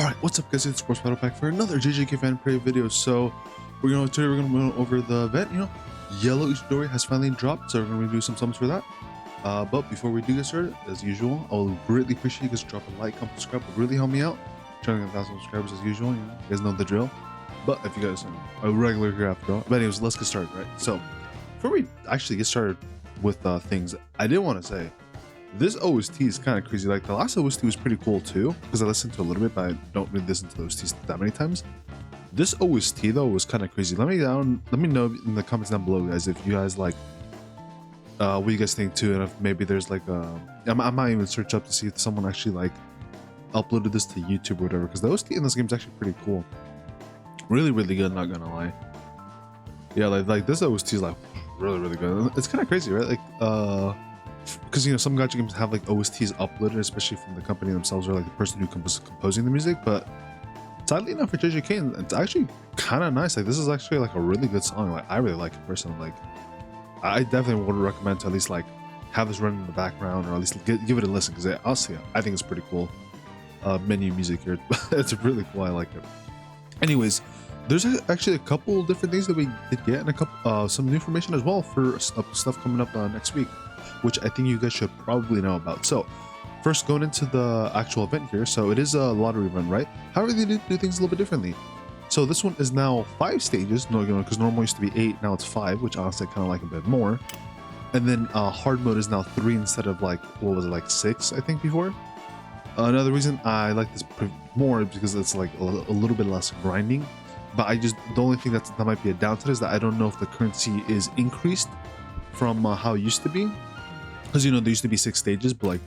Alright, what's up guys, it's Sports Battle back for another JJKPhantomparade video. So today we're gonna go over the event, Yellow Itadori has finally dropped, so we're gonna do some sums for that. But before we do get started, as usual, I will greatly appreciate you guys drop a like, comment, subscribe, it would really help me out. Trying to get 1,000 subscribers as usual, you guys know the drill. But if you guys are a regular here after all. But anyways, let's get started, right? So before we actually get started with things, I did want to say this OST is kind of crazy. Like the last OST was pretty cool too, because I listened to a little bit, but I don't really listen to the OSTs that many times. This OST though was kind of crazy. Let me know in the comments down below, guys, if you guys like what you guys think too, and if maybe there's like I might even search up to see if someone actually like uploaded this to YouTube or whatever, because the OST in this game is actually pretty cool. Really good, not gonna lie. Yeah, like this OST is like really good. It's kind of crazy, right? Like because some gacha games have like OSTs uploaded, especially from the company themselves or like the person who composing the music. But sadly enough for JJK, it's actually kind of nice. Like this is actually like a really good song. Like I really like it personally. Like I definitely would recommend to at least like have this running in the background, or at least give it a listen, because honestly I think it's pretty cool. Menu music here. It's really cool. I like it. Anyways, there's actually a couple different things that we did get, and a couple some new information as well for stuff coming up next week, which I think you guys should probably know about. So first, going into the actual event here, so it is a lottery run, right? However, they do things a little bit differently. So this one is now 5 stages, because normal used to be 8, now it's 5, which honestly I kind of like a bit more. And then hard mode is now 3 instead of like, what was it, like 6 I think before. Another reason I like this more is because it's like a little bit less grinding. But the only thing that might be a downside is that I don't know if the currency is increased from how it used to be. Because there used to be 6 stages, but like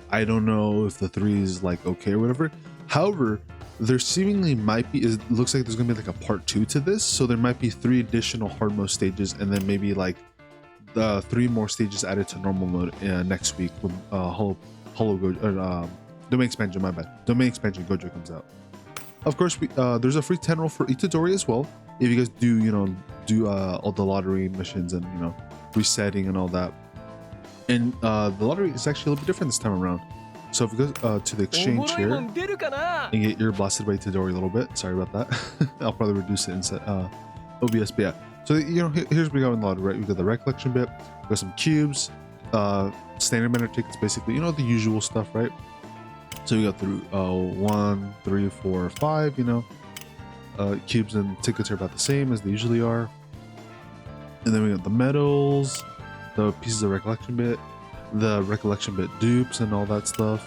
I don't know if the 3 is like okay or whatever. However, there seemingly might be, it looks like there's gonna be like a part 2 to this, so there might be 3 additional hard mode stages, and then maybe like the 3 more stages added to normal mode next week when Hollow Gojo, Domain Expansion, my bad, Domain Expansion Gojo comes out. Of course, there's a free 10 roll for Itadori as well, if you guys do all the lottery missions and resetting and all that. And the lottery is actually a little bit different this time around. So if you go to the exchange here and get ear blasted by Itadori a little bit, sorry about that. I'll probably reduce it in OBS, but yeah. So here's where we go in the lottery, right? We got the recollection bit, we got some cubes, standard banner tickets, basically, the usual stuff, right? So we got through 1, 3, 4, 5, cubes and tickets are about the same as they usually are. And then we got the medals, the pieces of recollection bit, the recollection bit dupes and all that stuff,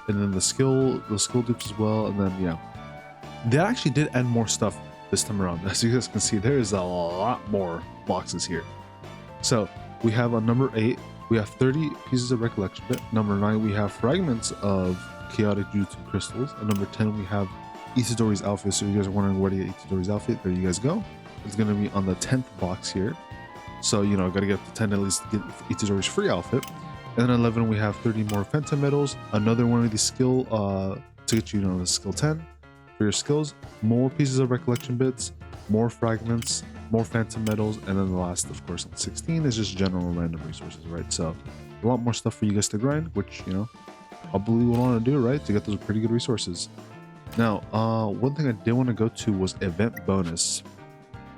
and then the skill dupes as well. And then yeah, they actually did add more stuff this time around. As you guys can see, there is a lot more boxes here. So we have on number 8, we have 30 pieces of recollection bit. Number 9, we have fragments of chaotic Jujutsu crystals. And number 10, we have Itadori's outfit. So you guys are wondering where to get Itadori's outfit, there you guys go. It's going to be on the 10th box here. So gotta get up to 10 at least to get Itadori's free outfit. And then 11, we have 30 more Phantom medals, another one of these skill to get the skill 10 for your skills, more pieces of recollection bits, more fragments, more Phantom medals, and then the last, of course, on 16 is just general random resources, right? So a lot more stuff for you guys to grind, which probably would want to do, right, to get those pretty good resources. Now one thing I did want to go to was event bonus,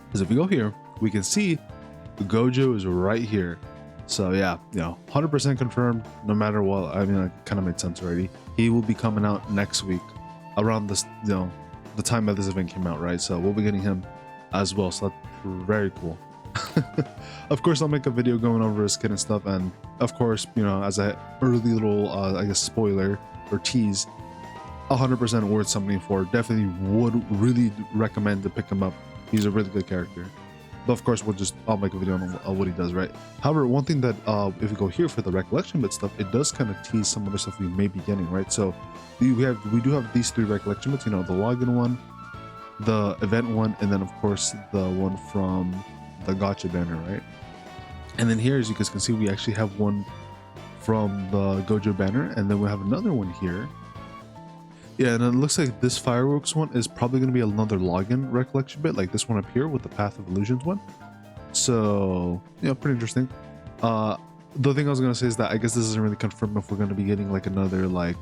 because if we go here, we can see Gojo is right here. So yeah, 100% confirmed, no matter what. I mean, it kind of made sense already. He will be coming out next week around this, the time that this event came out, right? So we'll be getting him as well, so that's very cool. Of course, I'll make a video going over his skin and stuff, and of course, as a early little I guess spoiler or tease, 100% worth something for. Definitely would really recommend to pick him up. He's a really good character. But of course, I'll make a video on what he does, right? However, one thing that if we go here for the recollection bit stuff, it does kind of tease some other stuff we may be getting, right? So we do have these 3 recollection bits, the login one, the event one, and then of course the one from the gacha banner, right? And then here, as you guys can see, we actually have one from the Gojo banner, and then we have another one here. Yeah, and it looks like this fireworks one is probably going to be another login recollection bit, like this one up here with the Path of Illusions one. So pretty interesting. The thing I was going to say is that I guess this isn't really confirmed if we're going to be getting like another like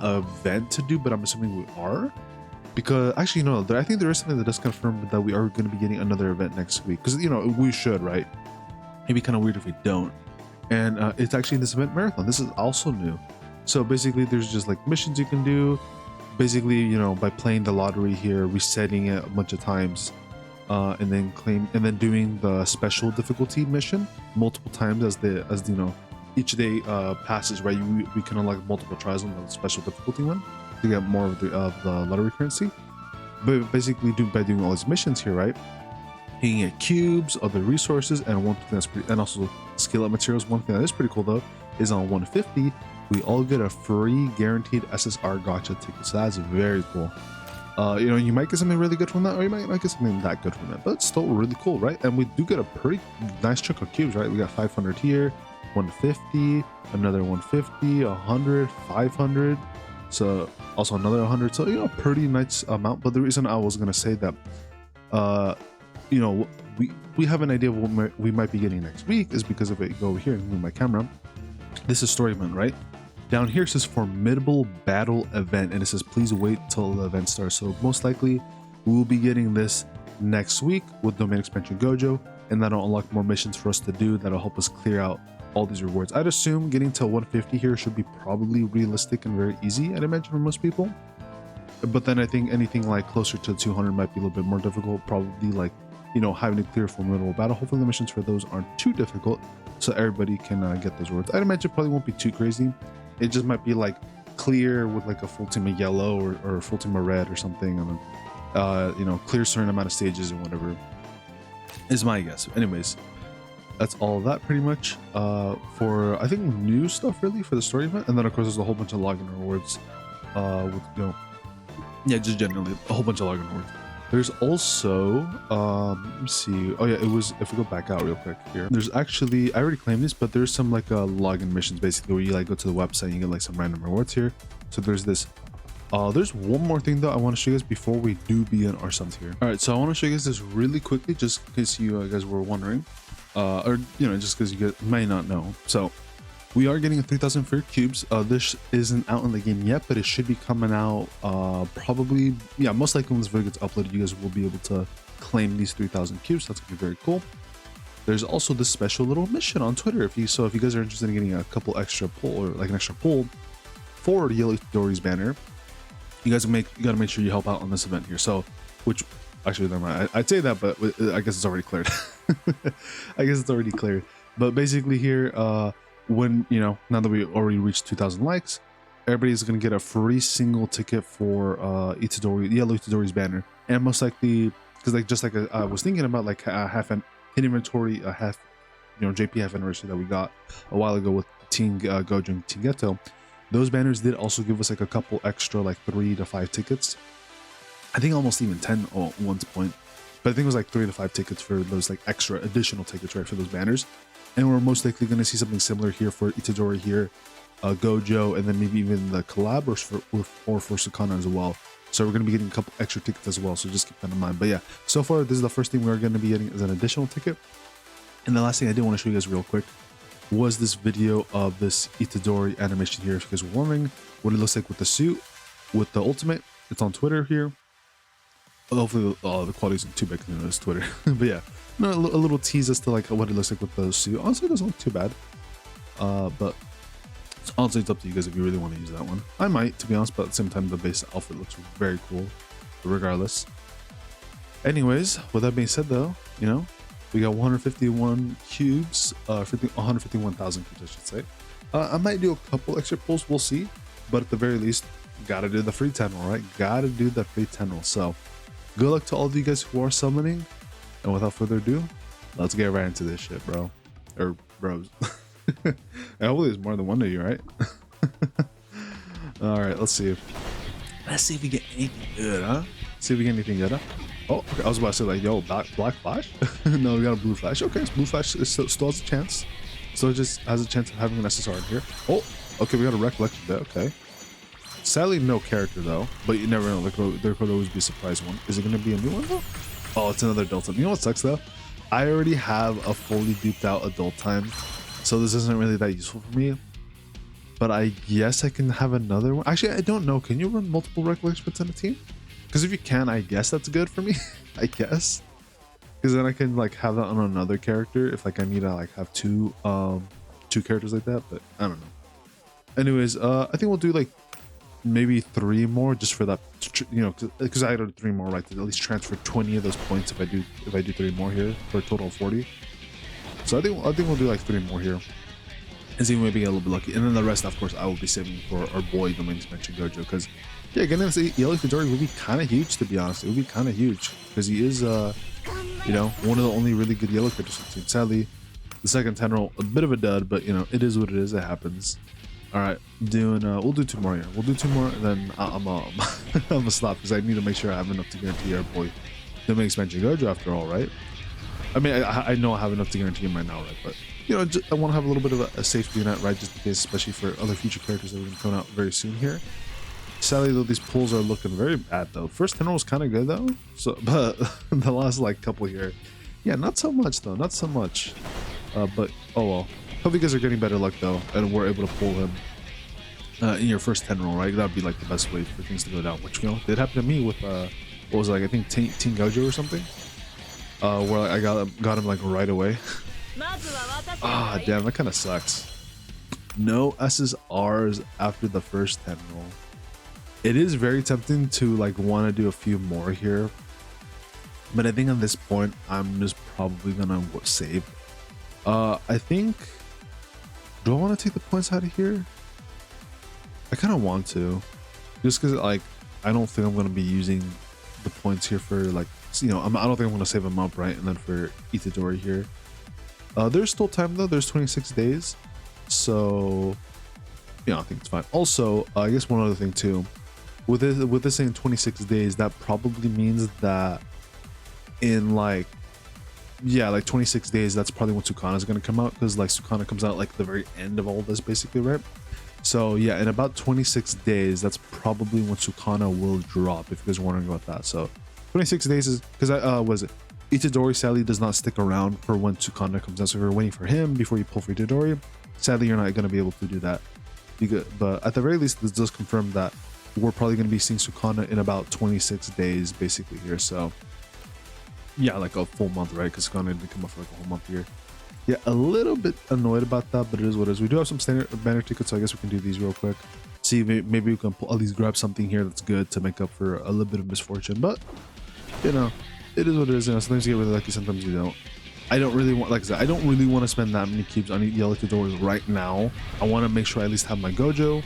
event to do, but I'm assuming we are. because actually no, I think there is something that does confirm that we are going to be getting another event next week, because you know we should, right? It'd be kind of weird if we don't. And it's actually this event marathon. This is also new. So basically there's just like missions you can do, basically, you know, by playing the lottery here, resetting it a bunch of times, and then doing the special difficulty mission multiple times as you know each day passes, right? We can unlock multiple tries on the special difficulty one to get more of the lottery currency. But basically by doing all these missions here, right, you can get cubes, other resources, and one thing that's pretty, and also skill up materials. One thing that is pretty cool though is on 150 we all get a free guaranteed SSR gacha ticket, so that's very cool. You know, you might get something really good from that, or you might not get something that good from it, but it's still really cool, right? And we do get a pretty nice chunk of cubes, right? We got 500 here, 150, another 150, 100, 500, so also another 100. So, you know, pretty nice amount. But the reason I was gonna say that, you know, we have an idea of what we might be getting next week is because if I go over here and move my camera, this is story mode, right? Down here it says formidable battle event, and it says please wait till the event starts. So most likely we will be getting this next week with domain expansion Gojo, and that'll unlock more missions for us to do that'll help us clear out all these rewards. I'd assume getting to 150 here should be probably realistic and very easy, I'd imagine, for most people. But then I think anything like closer to 200 might be a little bit more difficult, probably like, you know, having to clear formidable battle. Hopefully the missions for those aren't too difficult, so everybody can get those rewards. I'd imagine it probably won't be too crazy. It just might be like clear with like a full team of yellow or a full team of red or something, and then you know, clear a certain amount of stages and whatever is my guess. Anyways, that's all of that pretty much for I think new stuff really for the story event. And then of course there's a whole bunch of login rewards with, you know, yeah, just generally a whole bunch of login rewards. There's also let me see, oh yeah, it was, if we go back out real quick here, there's actually, I already claimed this, but there's some like login missions basically where you like go to the website and you get like some random rewards here. So there's this, there's one more thing though I want to show you guys before we do begin our sums here. All right, so I want to show you guys this really quickly just in case you guys were wondering, or you know, just because you might not know. So we are getting a 3,000 free cubes. This isn't out in the game yet, but it should be coming out probably, yeah, most likely when this video gets uploaded, you guys will be able to claim these 3,000 cubes. That's gonna be very cool. There's also this special little mission on Twitter. If you guys are interested in getting a couple extra pull, or like an extra pull for Yellow Itadori's banner, you guys gotta make sure you help out on this event here. So, which actually, never mind. I'd say that, but I guess it's already cleared. I guess it's already cleared. But basically here, when, you know, now that we already reached 2,000 likes, everybody's gonna get a free single ticket for Itadori, Yellow Itadori's banner. And most likely, because like just like I was thinking about like a half an inventory, a half, you know, JP half anniversary that we got a while ago with Team Gojo and Team Geto, those banners did also give us like a couple extra like 3 to 5 tickets. I think almost even 10 at one point, but I think it was like 3 to 5 tickets for those like extra additional tickets, right, for those banners. And we're most likely going to see something similar here for Itadori here, Gojo, and then maybe even the collab or for Sakana as well. So we're going to be getting a couple extra tickets as well, so just keep that in mind. But yeah, so far this is the first thing we're going to be getting as an additional ticket. And the last thing I did want to show you guys real quick was this video of this Itadori animation here. If you guys were wondering what it looks like with the suit, with the ultimate, it's on Twitter here. Hopefully the quality isn't too big, you know, it's Twitter. But yeah, no, a little tease as to like what it looks like with the suit. Honestly, it doesn't look too bad. But honestly, it's up to you guys if you really want to use that one. I might, to be honest, but at the same time, the base outfit looks very cool, regardless. Anyways, with that being said, though, you know, we got 151 cubes, 151,000 cubes, I should say. I might do a couple extra pulls, we'll see. But at the very least, gotta do the free 10 roll, right? Gotta do the free 10 roll. So, good luck to all of you guys who are summoning. And without further ado, let's get right into this shit, bro. Or bros. And hopefully there's more than one of you, right? All right, let's see if we get anything good, huh? See if we get anything good, huh? Oh, okay. I was about to say like, yo, black flash? No, we got a blue flash. Okay, so blue flash still has a chance. So it just has a chance of having an SSR in here. Oh, okay, we got a recollection there. Okay. Sadly, no character though, but you never know. There could always be a surprise one. Is it going to be a new one though? Oh, it's another adult time. You know what sucks though? I already have a fully duped out adult time, so this isn't really that useful for me. But I guess I can have another one. Actually, I don't know. Can you run multiple recollections in a team? Because if you can, I guess that's good for me. I guess. Because then I can like have that on another character if like I need to like have two characters like that. But I don't know. Anyways, I think we'll do like maybe 3 more just for that, you know, because I had 3 more, right, to at least transfer 20 of those points if I do 3 more here for a total of 40. So I think we'll do like 3 more here and see maybe get a little bit lucky, and then the rest of course I will be saving for our boy the main expansion Gojo, because yeah, getting this yellow Itadori would be kind of huge, to be honest. It would be kind of huge because he is you know, one of the only really good yellow characters on the team. Sadly, the second 10 roll a bit of a dud, but you know, it is what it is. It happens. All right, doing we'll do 2 more here. We'll do 2 more, and then I'm gonna stop because I need to make sure I have enough to guarantee our boy the main expansion Gojo after all, right? I mean, I know I have enough to guarantee him right now, right? But you know, I want to have a little bit of a safety net, right? Just in case, especially for other future characters that are going to come out very soon here. Sadly, though, these pulls are looking very bad though. First 10 roll was kind of good though, so but the last like couple here, yeah, not so much though, not so much. But oh well. Hope you guys are getting better luck though, and we're able to pull him in your first 10 roll, right? That'd be like the best way for things to go down. Which, you know, did happen to me with what was it, like I think Teen Gojo or something, where I got him like right away. Ah, damn, that kind of sucks. No SSRs after the first 10 roll. It is very tempting to like want to do a few more here, but I think at this point I'm just probably gonna save. I think, do I want to take the points out of here? I kind of want to, just because like I don't think I'm gonna be using the points here for like, you know, I don't think I'm gonna save them up, right? And then for Itadori here, there's still time though. There's 26 days, so yeah, I think it's fine. Also, I guess one other thing too, with this saying 26 days, that probably means that in like, yeah, like 26 days, that's probably when Sukana is going to come out, because like Sukana comes out like the very end of all this basically, right? So yeah, in about 26 days, that's probably when Sukana will drop, if you guys are wondering about that. So 26 days is because was it Itadori sadly does not stick around for when Sukana comes out, so if you're waiting for him before you pull for Itadori, sadly you're not going to be able to do that. But at the very least, this does confirm that we're probably going to be seeing Sukana in about 26 days basically here. So yeah, like a full month, right? Because Sukana didn't come up for like a whole month here. Yeah, a little bit annoyed about that, but it is what it is. We do have some standard banner tickets, so I guess we can do these real quick. See, maybe we can at least grab something here that's good to make up for a little bit of misfortune. But you know, it is what it is. You know, sometimes you get really lucky, sometimes you don't. I don't really want, like I said, I don't really want to spend that many cubes on yellow Itadori right now. I want to make sure I at least have my Gojo,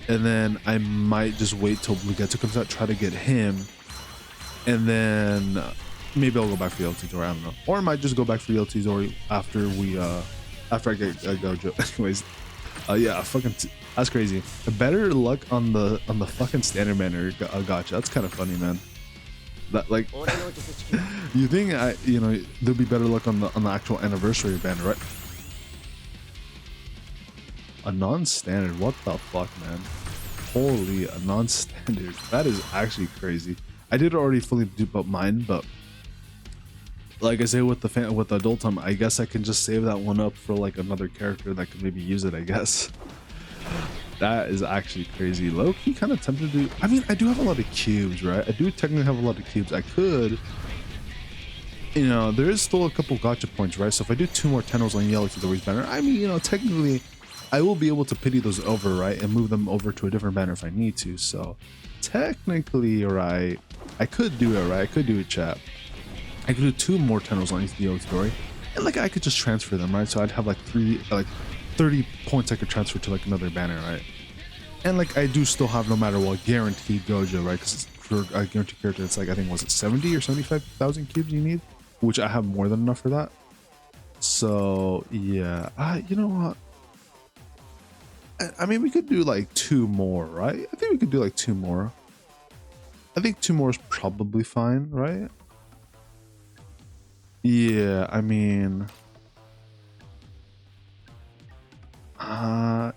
and then I might just wait till Bluegetsu comes out, try to get him, and then maybe I'll go back for yellow Itadori. I don't know, or I might just go back for yellow Itadori after we after I get Gojo. Anyways, yeah, that's crazy. Better luck on the fucking standard banner gacha. That's kind of funny, man. That like you think you know, there'll be better luck on the actual anniversary banner, right? A non-standard, what the fuck, man? Holy, a non-standard, that is actually crazy. I did already fully dupe up mine, but like I say with the adult time, I guess I can just save that one up for like another character that could maybe use it, I guess. That is actually crazy. Low-key kind of tempted to do. I mean, I do have a lot of cubes, right? I do technically have a lot of cubes. I could, you know, there is still a couple gotcha points, right? So if I do 2 more 10 rolls on yellow Itadori's banner, I mean, you know, technically I will be able to pity those over, right? And move them over to a different banner if I need to. So technically, right, I could do it, right? I could do it, chat. I could do 2 more 10 rolls on yellow Itadori, and like I could just transfer them, right? So I'd have like 30 points I could transfer to like another banner, right? And like I do still have, no matter what, guaranteed Gojo, right? Because for a guaranteed character, it's like, I think, was it 70 or 75,000 cubes you need, which I have more than enough for that. So yeah, you know what, I mean, we could do like 2 more, right? I think we could do like 2 more. I think 2 more is probably fine, right? Yeah, I mean,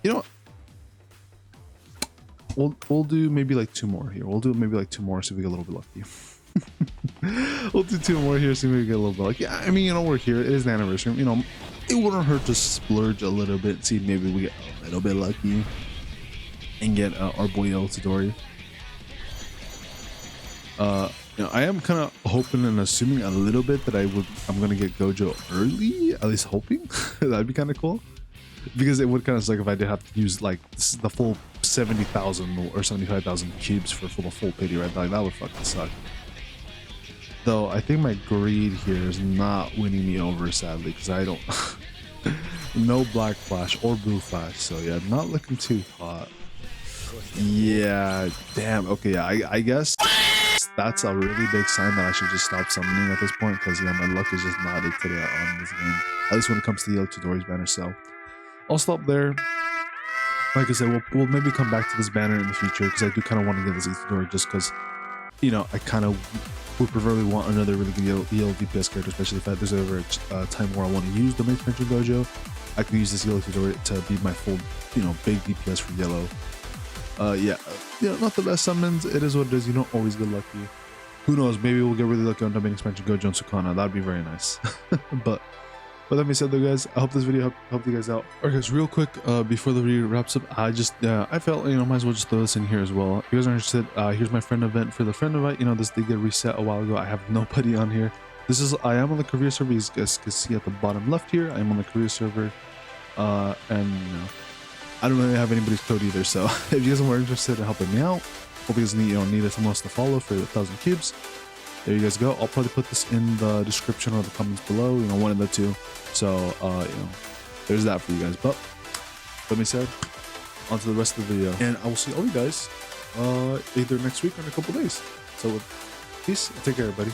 you know what? We'll do maybe like 2 more here. We'll do maybe like 2 more, so we get a little bit lucky. We'll do 2 more here, so we get a little bit lucky. Yeah, I mean, you know, we're here. It is the anniversary. You know, it wouldn't hurt to splurge a little bit, see if maybe we get a little bit lucky and get our boy Itadori. I am kind of hoping and assuming a little bit that I'm gonna get Gojo early, at least hoping. That'd be kind of cool, because it would kind of suck if I did have to use like the full 70,000 or 75,000 cubes for the full pity, right? Like that would fucking suck. Though I think my greed here is not winning me over, sadly, because I don't no black flash or blue flash, so yeah, not looking too hot. Yeah, damn. Okay, yeah, I guess that's a really big sign that I should just stop summoning at this point, because yeah, my luck is just not it today on this game, at least when it comes to the Itadori's banner. So I'll stop there. Like I said, we'll maybe come back to this banner in the future, because I do kind of want to get this Itadori, just because, you know, I kind of would preferably want another really good yellow DPS character, especially if there's ever a time where I want to use the main expansion Gojo. I could use this yellow Itadori to be my full, you know, big DPS for yellow. Yeah, you know, not the best summons. It is what it is. You don't always get lucky. Who knows? Maybe we'll get really lucky on the main expansion Gojo and Sukuna. That'd be very nice. But that being said, though, guys, I hope this video helped you guys out. Alright, guys, real quick, before the video wraps up, I felt, you know, might as well just throw this in here as well. If you guys are interested, here's my friend event. For the friend event, you know, this did get reset a while ago. I have nobody on here. I am on the career server. You guys can see at the bottom left here, I am on the career server. And you know, I don't really have anybody's code either. So if you guys are more interested in helping me out, hope you guys need someone else to follow for 1,000 cubes. There you guys go. I'll probably put this in the description or the comments below, you know, one of the two. So you know, there's that for you guys. But let me say on to the rest of the video, and I will see all you guys either next week or in a couple days. So peace, take care, everybody.